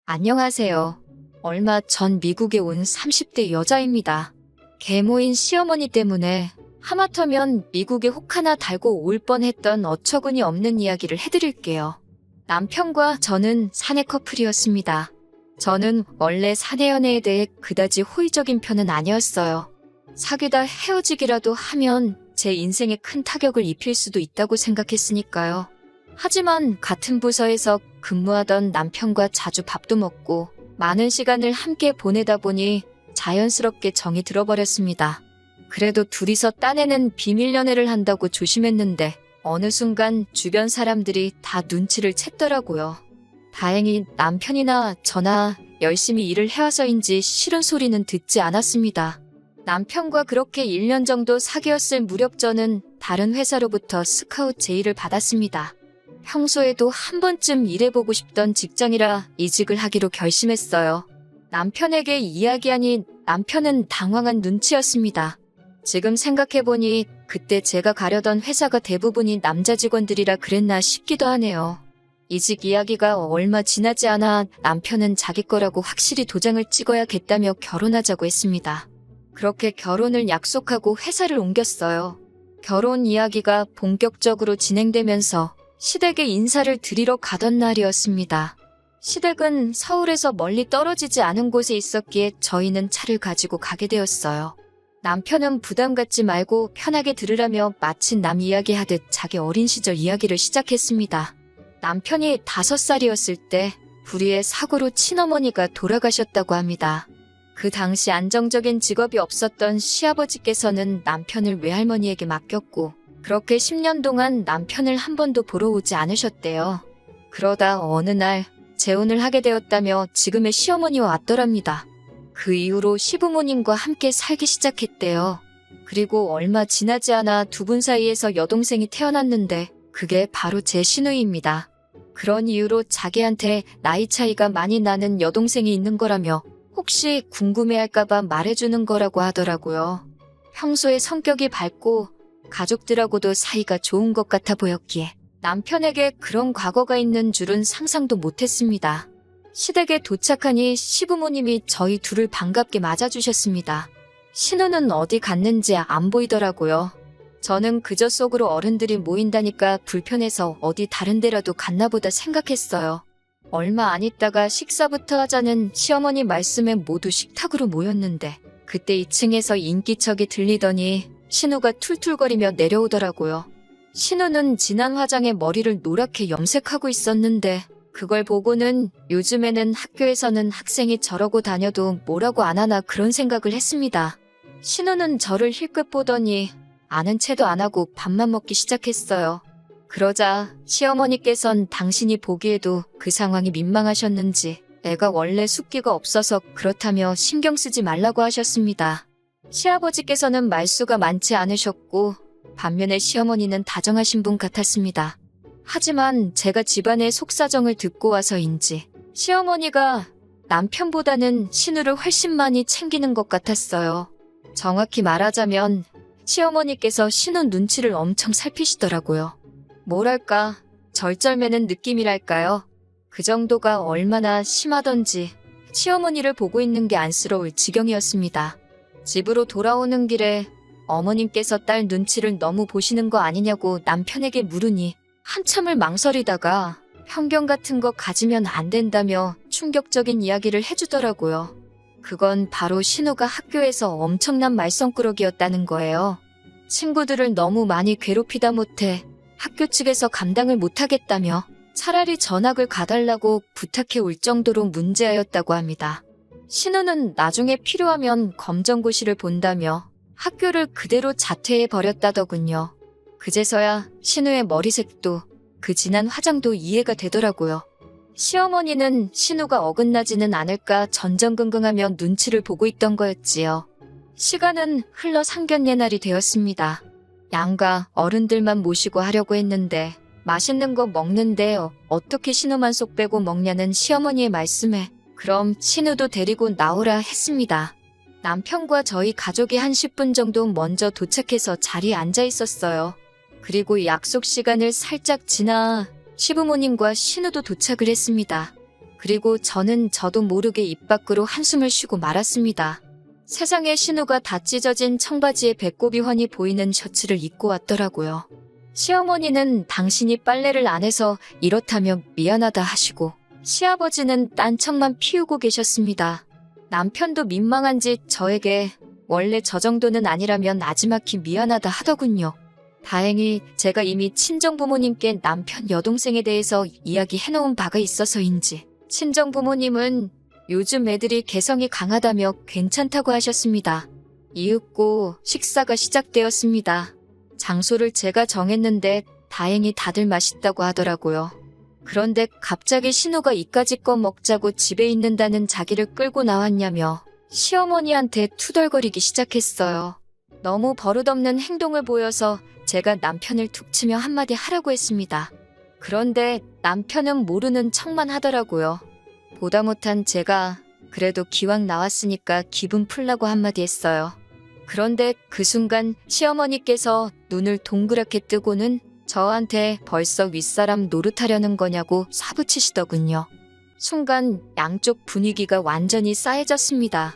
안녕하세요. 얼마 전 미국에 온 30대 여자입니다. 계모인 시어머니 때문에 하마터면 미국에 혹 하나 달고 올 뻔했던 어처구니 없는 이야기를 해드릴게요. 남편과 저는 사내 커플이었습니다. 저는 원래 사내 연애에 대해 그다지 호의적인 편은 아니었어요. 사귀다 헤어지기라도 하면 제 인생에 큰 타격을 입힐 수도 있다고 생각했으니까요. 하지만 같은 부서에서 근무하던 남편과 자주 밥도 먹고 많은 시간을 함께 보내다 보니 자연스럽게 정이 들어버렸습니다. 그래도 둘이서 딴에는 비밀 연애를 한다고 조심했는데 어느 순간 주변 사람들이 다 눈치를 챘더라고요. 다행히 남편이나 저나 열심히 일을 해와서인지 싫은 소리는 듣지 않았습니다. 남편과 그렇게 1년 정도 사귀었을 무렵 저는 다른 회사로부터 스카웃 제의를 받았습니다. 평소에도 한 번쯤 일해보고 싶던 직장이라 이직을 하기로 결심했어요. 남편에게 이야기하니 남편은 당황한 눈치였습니다. 지금 생각해보니 그때 제가 가려던 회사가 대부분이 남자 직원들이라 그랬나 싶기도 하네요. 이직 이야기가 얼마 지나지 않아 남편은 자기 거라고 확실히 도장을 찍어야겠다며 결혼하자고 했습니다. 그렇게 결혼을 약속하고 회사를 옮겼어요. 결혼 이야기가 본격적으로 진행되면서 시댁에 인사를 드리러 가던 날이었습니다. 시댁은 서울에서 멀리 떨어지지 않은 곳에 있었기에 저희는 차를 가지고 가게 되었어요. 남편은 부담 갖지 말고 편하게 들으라며 마치 남 이야기하듯 자기 어린 시절 이야기를 시작했습니다. 남편이 5살이었을 때 불의의 사고로 친어머니가 돌아가셨다고 합니다. 그 당시 안정적인 직업이 없었던 시아버지께서는 남편을 외할머니에게 맡겼고 그렇게 10년 동안 남편을 한 번도 보러 오지 않으셨대요. 그러다 어느 날 재혼을 하게 되었다며 지금의 시어머니와 왔더랍니다. 그 이후로 시부모님과 함께 살기 시작했대요. 그리고 얼마 지나지 않아 두 분 사이에서 여동생이 태어났는데 그게 바로 제 시누이입니다. 그런 이유로 자기한테 나이 차이가 많이 나는 여동생이 있는 거라며 혹시 궁금해할까봐 말해주는 거라고 하더라고요. 평소에 성격이 밝고 가족들하고도 사이가 좋은 것 같아 보였기에 남편에게 그런 과거가 있는 줄은 상상도 못했습니다. 시댁에 도착하니 시부모님이 저희 둘을 반갑게 맞아주셨습니다. 신우는 어디 갔는지 안 보이더라고요. 저는 그저 속으로 어른들이 모인다니까 불편해서 어디 다른 데라도 갔나 보다 생각했어요. 얼마 안 있다가 식사부터 하자는 시어머니 말씀에 모두 식탁으로 모였는데 그때 2층에서 인기척이 들리더니 신우가 툴툴거리며 내려오더라고요. 신우는 진한 화장에 머리를 노랗게 염색하고 있었는데 그걸 보고는 요즘에는 학교에서는 학생이 저러고 다녀도 뭐라고 안 하나 그런 생각을 했습니다. 신우는 저를 힐끗 보더니 아는 체도 안 하고 밥만 먹기 시작했어요. 그러자 시어머니께선 당신이 보기에도 그 상황이 민망하셨는지 애가 원래 숫기가 없어서 그렇다며 신경 쓰지 말라고 하셨습니다. 시아버지께서는 말수가 많지 않으셨고 반면에 시어머니는 다정하신 분 같았습니다. 하지만 제가 집안의 속사정을 듣고 와서인지 시어머니가 남편보다는 신우를 훨씬 많이 챙기는 것 같았어요. 정확히 말하자면 시어머니께서 신우 눈치를 엄청 살피시더라고요. 뭐랄까 절절매는 느낌이랄까요. 그 정도가 얼마나 심하던지 시어머니를 보고 있는 게 안쓰러울 지경이었습니다. 집으로 돌아오는 길에 어머님께서 딸 눈치를 너무 보시는 거 아니냐고 남편에게 물으니 한참을 망설이다가 편견 같은 거 가지면 안 된다며 충격적인 이야기를 해주더라고요. 그건 바로 신우가 학교에서 엄청난 말썽꾸러기였다는 거예요. 친구들을 너무 많이 괴롭히다 못해 학교 측에서 감당을 못하겠다며 차라리 전학을 가달라고 부탁해 올 정도로 문제아였다고 합니다. 신우는 나중에 필요하면 검정고시를 본다며 학교를 그대로 자퇴해 버렸다더군요. 그제서야 신우의 머리색도 그 진한 화장도 이해가 되더라고요. 시어머니는 신우가 어긋나지는 않을까 전전긍긍하며 눈치를 보고 있던 거였지요. 시간은 흘러 상견례 날이 되었습니다. 양가 어른들만 모시고 하려고 했는데 맛있는 거 먹는데 어떻게 신우만 쏙 빼고 먹냐는 시어머니의 말씀에 그럼 신우도 데리고 나오라 했습니다. 남편과 저희 가족이 한 10분 정도 먼저 도착해서 자리에 앉아 있었어요. 그리고 약속 시간을 살짝 지나 시부모님과 신우도 도착을 했습니다. 그리고 저도 모르게 입 밖으로 한숨을 쉬고 말았습니다. 세상에 신우가 다 찢어진 청바지에 배꼽이 훤히 보이는 셔츠를 입고 왔더라고요. 시어머니는 당신이 빨래를 안 해서 이렇다며 미안하다 하시고 시아버지는 딴청만 피우고 계셨습니다. 남편도 민망한지 저에게 원래 저 정도는 아니라면 나지막히 미안하다 하더군요. 다행히 제가 이미 친정부모님께 남편 여동생에 대해서 이야기해놓은 바가 있어서인지 친정부모님은 요즘 애들이 개성이 강하다며 괜찮다고 하셨습니다. 이윽고 식사가 시작되었습니다. 장소를 제가 정했는데 다행히 다들 맛있다고 하더라고요. 그런데 갑자기 신우가 이까짓 거 먹자고 집에 있는다는 자기를 끌고 나왔냐며 시어머니한테 투덜거리기 시작했어요. 너무 버릇없는 행동을 보여서 제가 남편을 툭 치며 한마디 하라고 했습니다. 그런데 남편은 모르는 척만 하더라고요. 보다 못한 제가 그래도 기왕 나왔으니까 기분 풀라고 한마디 했어요. 그런데 그 순간 시어머니께서 눈을 동그랗게 뜨고는 저한테 벌써 윗사람 노릇하려는 거냐고 사부치시더군요. 순간 양쪽 분위기가 완전히 싸해졌습니다.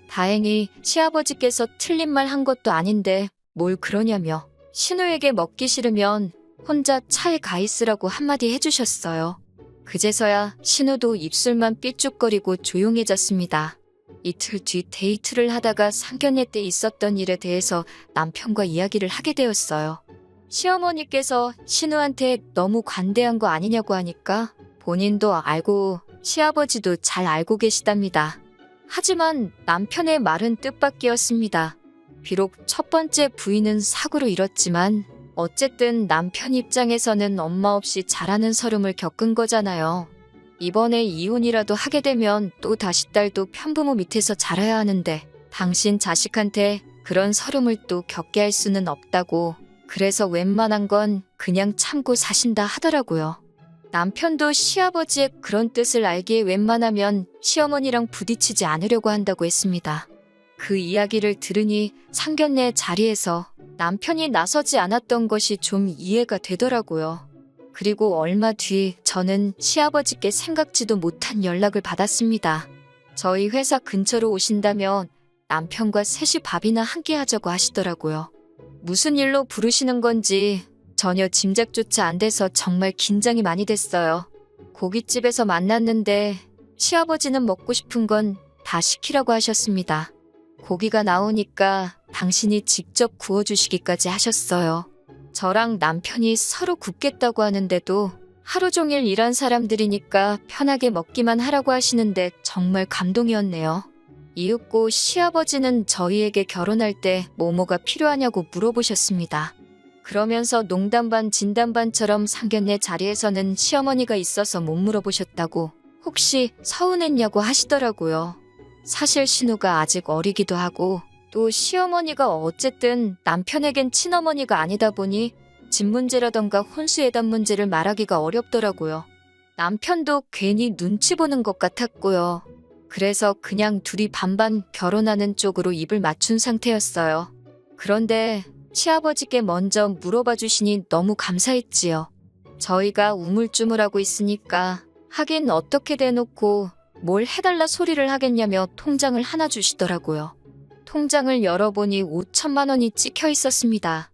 다행히 시아버지께서 틀린 말 한 것도 아닌데 뭘 그러냐며 신우에게 먹기 싫으면 혼자 차에 가 있으라고 한마디 해주셨어요. 그제서야 신우도 입술만 삐죽거리고 조용해졌습니다. 이틀 뒤 데이트를 하다가 상견례 때 있었던 일에 대해서 남편과 이야기를 하게 되었어요. 시어머니께서 신우한테 너무 관대한 거 아니냐고 하니까 본인도 알고 시아버지도 잘 알고 계시답니다. 하지만 남편의 말은 뜻밖이었습니다. 비록 첫 번째 부인은 사고로 잃었지만 어쨌든 남편 입장에서는 엄마 없이 자라는 서름을 겪은 거잖아요. 이번에 이혼이라도 하게 되면 또 다시 딸도 편부모 밑에서 자라야 하는데 당신 자식한테 그런 서름을 또 겪게 할 수는 없다고 그래서 웬만한 건 그냥 참고 사신다 하더라고요. 남편도 시아버지의 그런 뜻을 알기에 웬만하면 시어머니랑 부딪히지 않으려고 한다고 했습니다. 그 이야기를 들으니 상견례 자리에서 남편이 나서지 않았던 것이 좀 이해가 되더라고요. 그리고 얼마 뒤 저는 시아버지께 생각지도 못한 연락을 받았습니다. 저희 회사 근처로 오신다면 남편과 셋이 밥이나 함께 하자고 하시더라고요. 무슨 일로 부르시는 건지 전혀 짐작조차 안 돼서 정말 긴장이 많이 됐어요. 고깃집에서 만났는데 시아버지는 먹고 싶은 건 다 시키라고 하셨습니다. 고기가 나오니까 당신이 직접 구워주시기까지 하셨어요. 저랑 남편이 서로 굽겠다고 하는데도 하루 종일 일한 사람들이니까 편하게 먹기만 하라고 하시는데 정말 감동이었네요. 이윽고 시아버지는 저희에게 결혼할 때 뭐뭐가 필요하냐고 물어보셨습니다. 그러면서 농담 반 진담 반처럼 상견례 자리에서는 시어머니가 있어서 못 물어보셨다고 혹시 서운했냐고 하시더라고요. 사실 신우가 아직 어리기도 하고 또 시어머니가 어쨌든 남편에겐 친어머니가 아니다 보니 집 문제라던가 혼수예단 문제를 말하기가 어렵더라고요. 남편도 괜히 눈치 보는 것 같았고요. 그래서 그냥 둘이 반반 결혼하는 쪽으로 입을 맞춘 상태였어요. 그런데 시아버지께 먼저 물어봐 주시니 너무 감사했지요. 저희가 우물쭈물하고 있으니까 하긴 어떻게 대놓고 뭘 해달라 소리를 하겠냐며 통장을 하나 주시더라고요. 통장을 열어보니 5천만 원이 찍혀 있었습니다.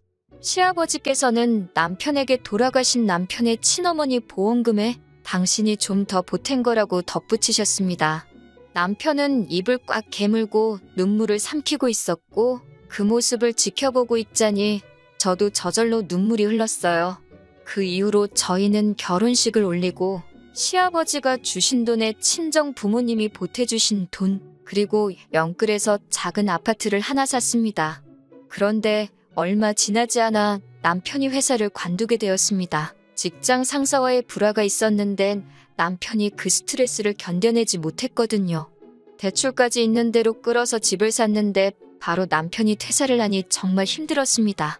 시아버지께서는 남편에게 돌아가신 남편의 친어머니 보험금에 당신이 좀 더 보탠 거라고 덧붙이셨습니다. 남편은 입을 꽉 깨물고 눈물을 삼키고 있었고 그 모습을 지켜보고 있자니 저도 저절로 눈물이 흘렀어요. 그 이후로 저희는 결혼식을 올리고 시아버지가 주신 돈에 친정 부모님이 보태주신 돈 그리고 영끌에서 작은 아파트를 하나 샀습니다. 그런데 얼마 지나지 않아 남편이 회사를 관두게 되었습니다. 직장 상사와의 불화가 있었는데 남편이 그 스트레스를 견뎌내지 못했거든요. 대출까지 있는 대로 끌어서 집을 샀는데 바로 남편이 퇴사를 하니 정말 힘들었습니다.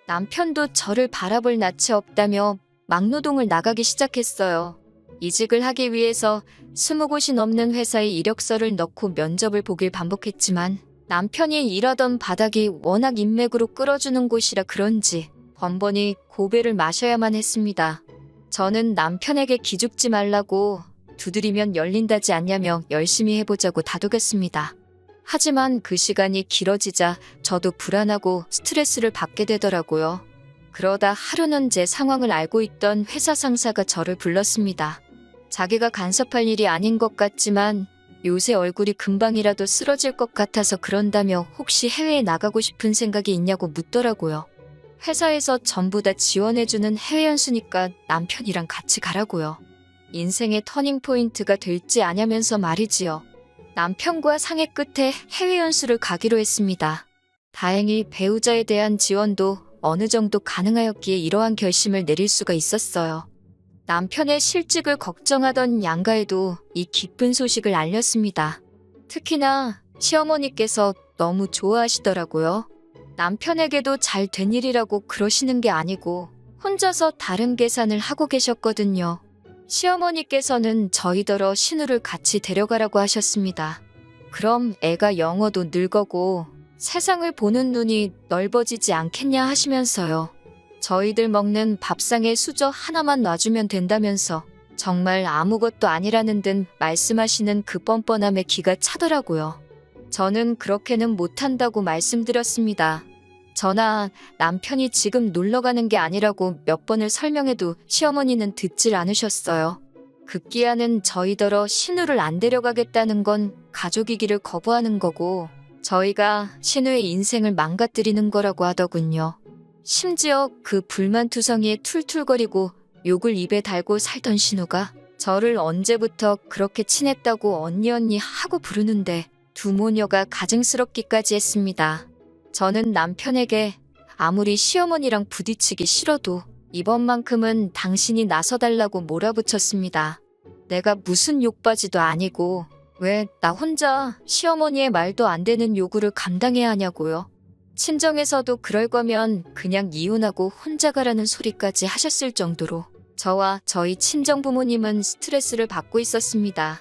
남편도 저를 바라볼 낯이 없다며 막노동을 나가기 시작했어요. 이직을 하기 위해서 20곳이 넘는 회사에 이력서를 넣고 면접을 보길 반복했지만 남편이 일하던 바닥이 워낙 인맥으로 끌어주는 곳이라 그런지 번번이 고배를 마셔야만 했습니다. 저는 남편에게 기죽지 말라고 두드리면 열린다지 않냐며 열심히 해보자고 다독였습니다. 하지만 그 시간이 길어지자 저도 불안하고 스트레스를 받게 되더라고요. 그러다 하루는 제 상황을 알고 있던 회사 상사가 저를 불렀습니다. 자기가 간섭할 일이 아닌 것 같지만 요새 얼굴이 금방이라도 쓰러질 것 같아서 그런다며 혹시 해외에 나가고 싶은 생각이 있냐고 묻더라고요. 회사에서 전부 다 지원해주는 해외 연수니까 남편이랑 같이 가라고요. 인생의 터닝포인트가 될지 아냐면서 말이지요. 남편과 상의 끝에 해외 연수를 가기로 했습니다. 다행히 배우자에 대한 지원도 어느 정도 가능하였기에 이러한 결심을 내릴 수가 있었어요. 남편의 실직을 걱정하던 양가에도 이 기쁜 소식을 알렸습니다. 특히나 시어머니께서 너무 좋아하시더라고요. 남편에게도 잘 된 일이라고 그러시는 게 아니고 혼자서 다른 계산을 하고 계셨거든요. 시어머니께서는 저희더러 신우를 같이 데려가라고 하셨습니다. 그럼 애가 영어도 늘거고 세상을 보는 눈이 넓어지지 않겠냐 하시면서요. 저희들 먹는 밥상에 수저 하나만 놔주면 된다면서 정말 아무것도 아니라는 듯 말씀하시는 그 뻔뻔함에 기가 차더라고요. 저는 그렇게는 못한다고 말씀드렸습니다. 저나 남편이 지금 놀러가는 게 아니라고 몇 번을 설명해도 시어머니는 듣질 않으셨어요. 급기야는 저희더러 신우를 안 데려가겠다는 건 가족이기를 거부하는 거고 저희가 신우의 인생을 망가뜨리는 거라고 하더군요. 심지어 그 불만투성이에 툴툴거리고 욕을 입에 달고 살던 신우가 저를 언제부터 그렇게 친했다고 언니 하고 부르는데 두 모녀가 가증스럽기까지 했습니다. 저는 남편에게 아무리 시어머니랑 부딪히기 싫어도 이번만큼은 당신이 나서달라고 몰아붙였습니다. 내가 무슨 욕바지도 아니고 왜 나 혼자 시어머니의 말도 안 되는 요구를 감당해야 하냐고요. 친정에서도 그럴 거면 그냥 이혼하고 혼자 가라는 소리까지 하셨을 정도로 저와 저희 친정 부모님은 스트레스를 받고 있었습니다.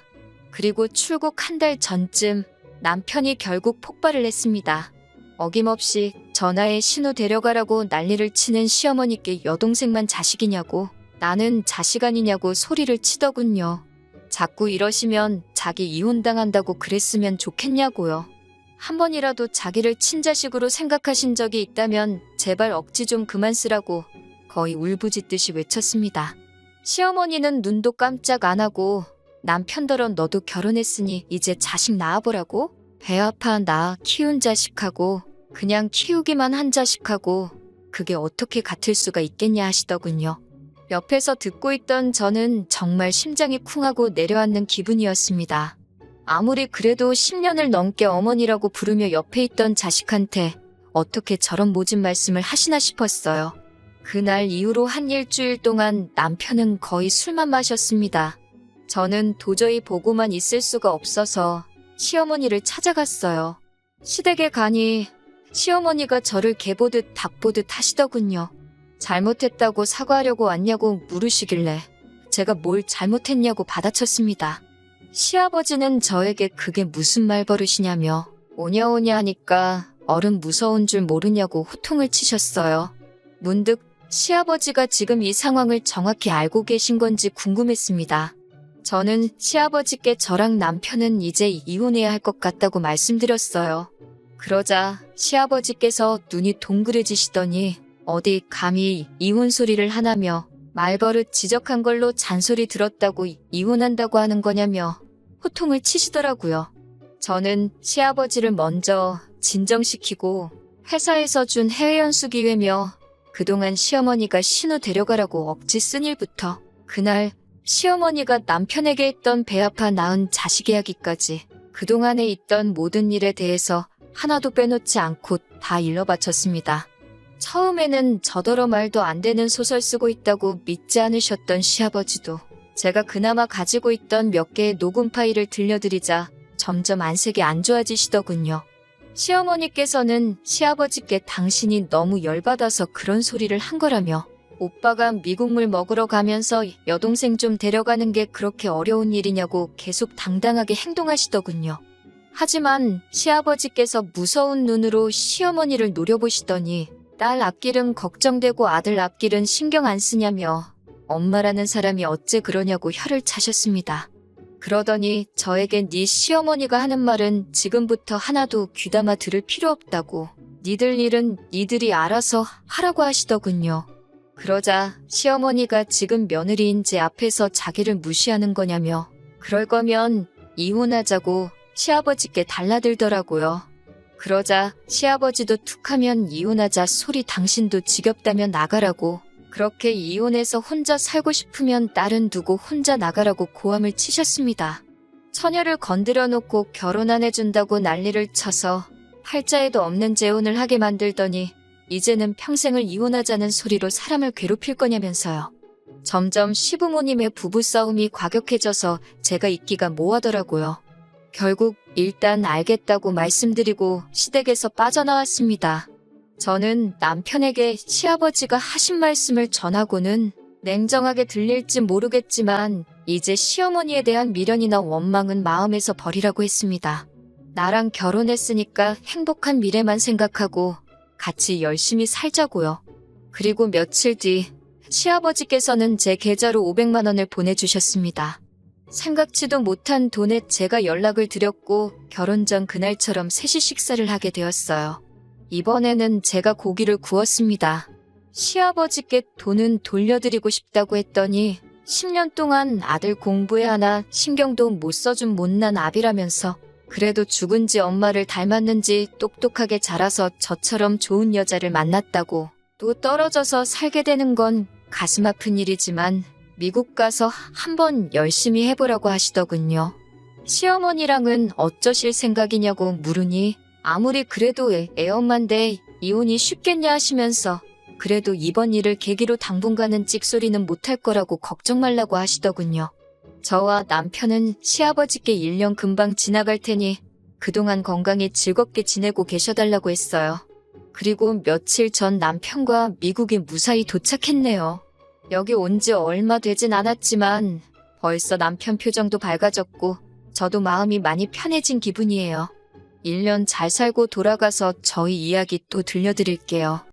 그리고 출국 한 달 전쯤 남편이 결국 폭발을 했습니다. 어김없이 전화에 신우 데려가라고 난리를 치는 시어머니께 여동생만 자식이냐고 나는 자식 아니냐고 소리를 치더군요. 자꾸 이러시면 자기 이혼당한다고 그랬으면 좋겠냐고요. 한 번이라도 자기를 친자식으로 생각하신 적이 있다면 제발 억지 좀 그만 쓰라고 거의 울부짖듯이 외쳤습니다. 시어머니는 눈도 깜짝 안 하고 남편더러 너도 결혼했으니 이제 자식 낳아보라고? 배 아파 나 키운 자식하고 그냥 키우기만 한 자식하고 그게 어떻게 같을 수가 있겠냐 하시더군요. 옆에서 듣고 있던 저는 정말 심장이 쿵하고 내려앉는 기분이었습니다. 아무리 그래도 10년을 넘게 어머니라고 부르며 옆에 있던 자식한테 어떻게 저런 모진 말씀을 하시나 싶었어요. 그날 이후로 한 일주일 동안 남편은 거의 술만 마셨습니다. 저는 도저히 보고만 있을 수가 없어서 시어머니를 찾아갔어요. 시댁에 가니 시어머니가 저를 개 보듯 닭 보듯 하시더군요. 잘못했다고 사과하려고 왔냐고 물으시길래 제가 뭘 잘못했냐고 받아쳤습니다. 시아버지는 저에게 그게 무슨 말버릇이냐며 오냐오냐 하니까 어른 무서운 줄 모르냐고 호통을 치셨어요. 문득 시아버지가 지금 이 상황을 정확히 알고 계신 건지 궁금했습니다. 저는 시아버지께 저랑 남편은 이제 이혼해야 할 것 같다고 말씀드렸어요. 그러자 시아버지께서 눈이 동그래지시더니 어디 감히 이혼 소리를 하나며 말버릇 지적한 걸로 잔소리 들었다고 이혼한다고 하는 거냐며 호통을 치시더라고요. 저는 시아버지를 먼저 진정시키고 회사에서 준 해외 연수 기회며 그동안 시어머니가 신우 데려가라고 억지 쓴 일부터 그날 시어머니가 남편에게 했던 배 아파 낳은 자식 이야기까지 그동안에 있던 모든 일에 대해서 하나도 빼놓지 않고 다 일러바쳤습니다. 처음에는 저더러 말도 안 되는 소설 쓰고 있다고 믿지 않으셨던 시아버지도 제가 그나마 가지고 있던 몇 개의 녹음 파일을 들려드리자 점점 안색이 안 좋아지시더군요. 시어머니께서는 시아버지께 당신이 너무 열받아서 그런 소리를 한 거라며 오빠가 미국물 먹으러 가면서 여동생 좀 데려가는 게 그렇게 어려운 일이냐고 계속 당당하게 행동하시더군요. 하지만 시아버지께서 무서운 눈으로 시어머니를 노려보시더니 딸 앞길은 걱정되고 아들 앞길은 신경 안 쓰냐며 엄마라는 사람이 어째 그러냐고 혀를 차셨습니다. 그러더니 저에겐 네 시어머니가 하는 말은 지금부터 하나도 귀담아 들을 필요 없다고. 니들 일은 니들이 알아서 하라고 하시더군요. 그러자 시어머니가 지금 며느리인 제 앞에서 자기를 무시하는 거냐며 그럴 거면 이혼하자고 시아버지께 달라들더라고요. 그러자 시아버지도 툭하면 이혼하자 소리 당신도 지겹다면 나가라고. 그렇게 이혼해서 혼자 살고 싶으면 딸은 두고 혼자 나가라고 고함을 치셨습니다. 처녀를 건드려 놓고 결혼 안 해준다고 난리를 쳐서 팔자에도 없는 재혼을 하게 만들더니 이제는 평생을 이혼하자는 소리로 사람을 괴롭힐 거냐면서요. 점점 시부모님의 부부싸움이 과격해져서 제가 있기가 뭐하더라고요. 결국 일단 알겠다고 말씀드리고 시댁에서 빠져나왔습니다. 저는 남편에게 시아버지가 하신 말씀을 전하고는 냉정하게 들릴지 모르겠지만 이제 시어머니에 대한 미련이나 원망은 마음에서 버리라고 했습니다. 나랑 결혼했으니까 행복한 미래만 생각하고 같이 열심히 살자고요. 그리고 며칠 뒤 시아버지께서는 제 계좌로 500만 원을 보내주셨습니다. 생각지도 못한 돈에 제가 연락을 드렸고 결혼 전 그날처럼 셋이 식사를 하게 되었어요. 이번에는 제가 고기를 구웠습니다. 시아버지께 돈은 돌려드리고 싶다고 했더니 10년 동안 아들 공부에 하나 신경도 못 써준 못난 아비라면서 그래도 죽은 지 엄마를 닮았는지 똑똑하게 자라서 저처럼 좋은 여자를 만났다고. 또 떨어져서 살게 되는 건 가슴 아픈 일이지만 미국 가서 한번 열심히 해보라고 하시더군요. 시어머니랑은 어쩌실 생각이냐고 물으니 아무리 그래도 애엄마인데 이혼이 쉽겠냐 하시면서 그래도 이번 일을 계기로 당분간은 찍소리는 못할 거라고 걱정 말라고 하시더군요. 저와 남편은 시아버지께 1년 금방 지나갈 테니 그동안 건강히 즐겁게 지내고 계셔달라고 했어요. 그리고 며칠 전 남편과 미국에 무사히 도착했네요. 여기 온 지 얼마 되진 않았지만 벌써 남편 표정도 밝아졌고 저도 마음이 많이 편해진 기분이에요. 1년 잘 살고 돌아가서 저희 이야기 또 들려드릴게요.